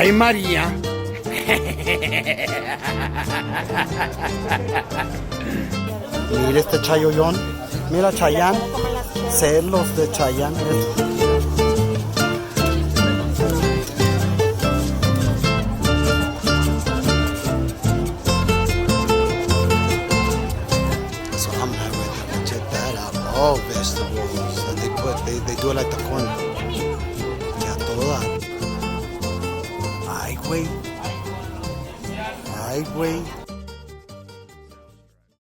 Ay, María. Mira este chayollón. Mira Chayán. Celos de Chayán. So I'm not ready to check that out. All vegetables that they put, they do it like the corn. Y a toda. Ay, güey. Ay, güey.